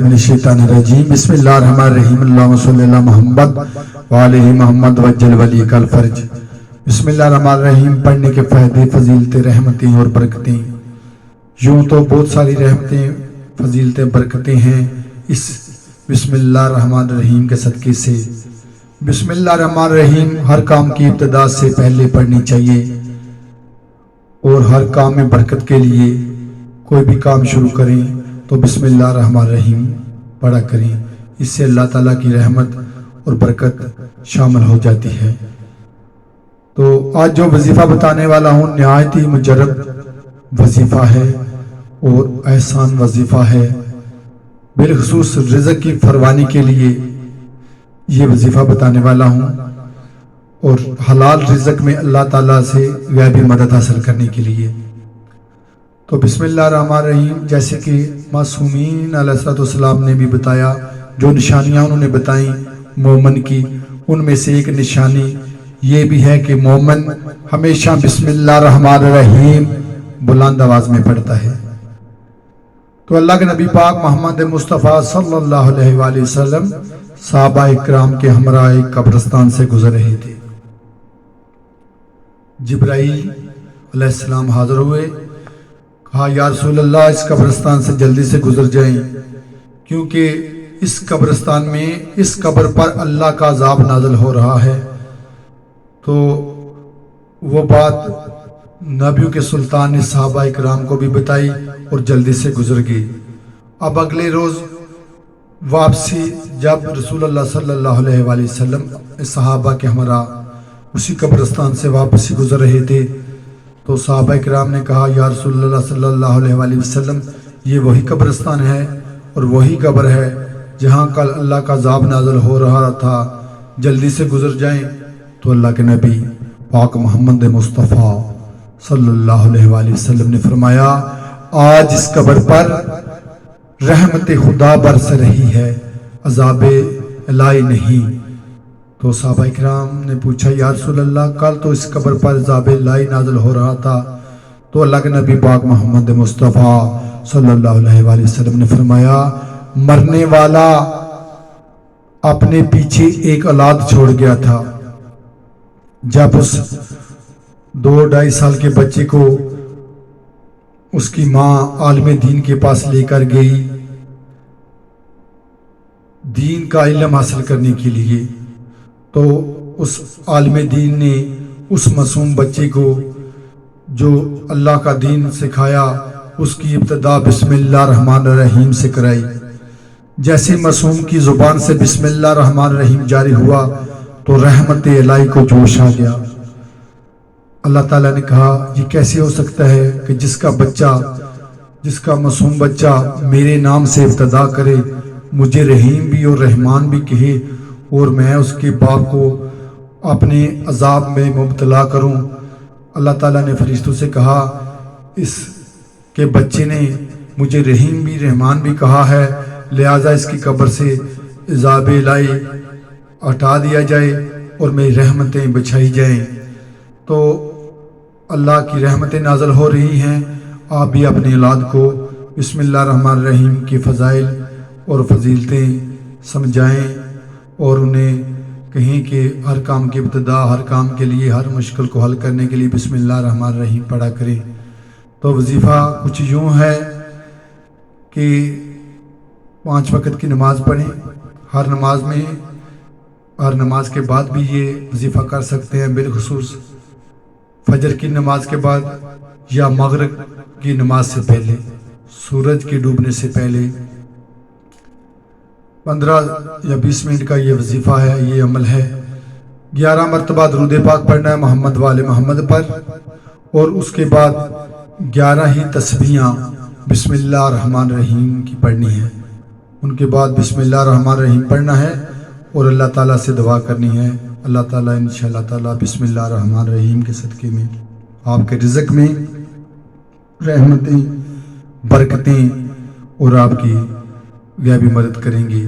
من الشیطان الرجیم بسم اللہ الرحمن الرحیم اللہم صلی اللہ محمد وعلیہ محمد وجل ولی کل فرج۔ بسم اللہ الرحمن الرحیم پڑھنے کے فائدے، فضیلتیں، رحمتیں اور برکتیں۔ یوں تو بہت ساری رحمتیں، فضیلتیں، برکتیں ہیں اس بسم اللہ الرحمن الرحیم کے صدقے سے۔ بسم اللہ الرحمن الرحیم ہر کام کی ابتدا سے پہلے پڑھنی چاہیے، اور ہر کام میں برکت کے لیے کوئی بھی کام شروع کریں تو بسم اللہ الرحمن الرحیم پڑھا کریں، اس سے اللہ تعالیٰ کی رحمت اور برکت شامل ہو جاتی ہے۔ تو آج جو وظیفہ بتانے والا ہوں نہایت ہی مجرب وظیفہ ہے اور احسان وظیفہ ہے، بالخصوص رزق کی فراوانی کے لیے یہ وظیفہ بتانے والا ہوں، اور حلال رزق میں اللہ تعالیٰ سے غیبی مدد حاصل کرنے کے لیے۔ تو بسم اللہ الرحمن الرحیم جیسے کہ معصومین علیہ السلام نے بھی بتایا، جو نشانیاں انہوں نے بتائیں مومن کی، ان میں سے ایک نشانی یہ بھی ہے کہ مومن ہمیشہ بسم اللہ الرحمن الرحیم بلند آواز میں پڑھتا ہے۔ تو اللہ کے نبی پاک محمد مصطفیٰ صلی اللہ علیہ وآلہ وسلم صحابہ اکرام کے ہمراہ ایک قبرستان سے گزر رہے تھے۔ جبرائیل علیہ السلام حاضر ہوئے، کہا یا رسول اللہ اس قبرستان سے جلدی سے گزر جائیں، کیونکہ اس قبرستان میں اس قبر پر اللہ کا عذاب نازل ہو رہا ہے۔ تو وہ بات نبیوں کے سلطان نے صحابہ اکرام کو بھی بتائی اور جلدی سے گزر گئی۔ اب اگلے روز واپسی جب رسول اللہ صلی اللہ علیہ وآلہ وسلم صحابہ کے ہمراہ اسی قبرستان سے واپسی گزر رہے تھے، تو صحابہ اکرام نے کہا یا رسول اللہ صلی اللہ علیہ وآلہ وسلم یہ وہی قبرستان ہے اور وہی قبر ہے جہاں کل اللہ کا عذاب نازل ہو رہا تھا، جلدی سے گزر جائیں۔ تو اللہ کے نبی پاک محمد مصطفیٰ صلی اللہ علیہ وآلہ وسلم نے فرمایا آج اس قبر پر رحمت خدا برس رہی ہے، عذاب الہی نہیں۔ تو صحابہ اکرام نے پوچھا یا رسول اللہ کل تو اس قبر پر عذاب الہی نازل ہو رہا تھا۔ تو اللہ کے نبی پاک محمد مصطفیٰ صلی اللہ علیہ وآلہ وسلم نے فرمایا مرنے والا اپنے پیچھے ایک اولاد چھوڑ گیا تھا، جب اس 2-2.5 سال کے بچے کو اس کی ماں عالم دین کے پاس لے کر گئی دین کا علم حاصل کرنے کے لیے، تو اس عالم دین نے اس معصوم بچے کو جو اللہ کا دین سکھایا اس کی ابتدا بسم اللہ الرحمن الرحیم سے کرائی۔ جیسے معصوم کی زبان سے بسم اللہ الرحمن الرحیم جاری ہوا تو رحمت الہی کو جوش آ گیا۔ اللہ تعالیٰ نے کہا یہ کیسے ہو سکتا ہے کہ جس کا معصوم بچہ میرے نام سے ابتدا کرے، مجھے رحیم بھی اور رحمان بھی کہے، اور میں اس کے باپ کو اپنے عذاب میں مبتلا کروں۔ اللہ تعالیٰ نے فرشتوں سے کہا اس کے بچے نے مجھے رحیم بھی رحمان بھی کہا ہے، لہٰذا اس کی قبر سے عذاب الہی ہٹا دیا جائے اور میری رحمتیں بچھائی جائیں۔ تو اللہ کی رحمتیں نازل ہو رہی ہیں، آپ بھی اپنی اولاد کو بسم اللہ الرحمن الرحیم کے فضائل اور فضیلتیں سمجھائیں، اور انہیں کہیں کہ ہر کام کی ابتدا، ہر کام کے لیے، ہر مشکل کو حل کرنے کے لیے بسم اللہ الرحمن الرحیم پڑھا کریں۔ تو وظیفہ کچھ یوں ہے کہ 5 وقت کی نماز پڑھیں، ہر نماز کے بعد بھی یہ وظیفہ کر سکتے ہیں، بالخصوص فجر کی نماز کے بعد یا مغرب کی نماز سے پہلے، سورج کے ڈوبنے سے پہلے 15 یا 20 منٹ کا یہ وظیفہ ہے، یہ عمل ہے۔ 11 مرتبہ درود پاک پڑھنا ہے محمد والے محمد پر، اور اس کے بعد 11 ہی تسبیحاں بسم اللہ الرحمن الرحیم کی پڑھنی ہے۔ ان کے بعد بسم اللہ الرحمن الرحیم پڑھنا ہے اور اللہ تعالیٰ سے دعا کرنی ہے۔ اللہ تعالیٰ انشاءاللہ تعالیٰ بسم اللہ الرحمن الرحیم کے صدقے میں آپ کے رزق میں رحمتیں، برکتیں اور آپ کی غیبی مدد کریں گے۔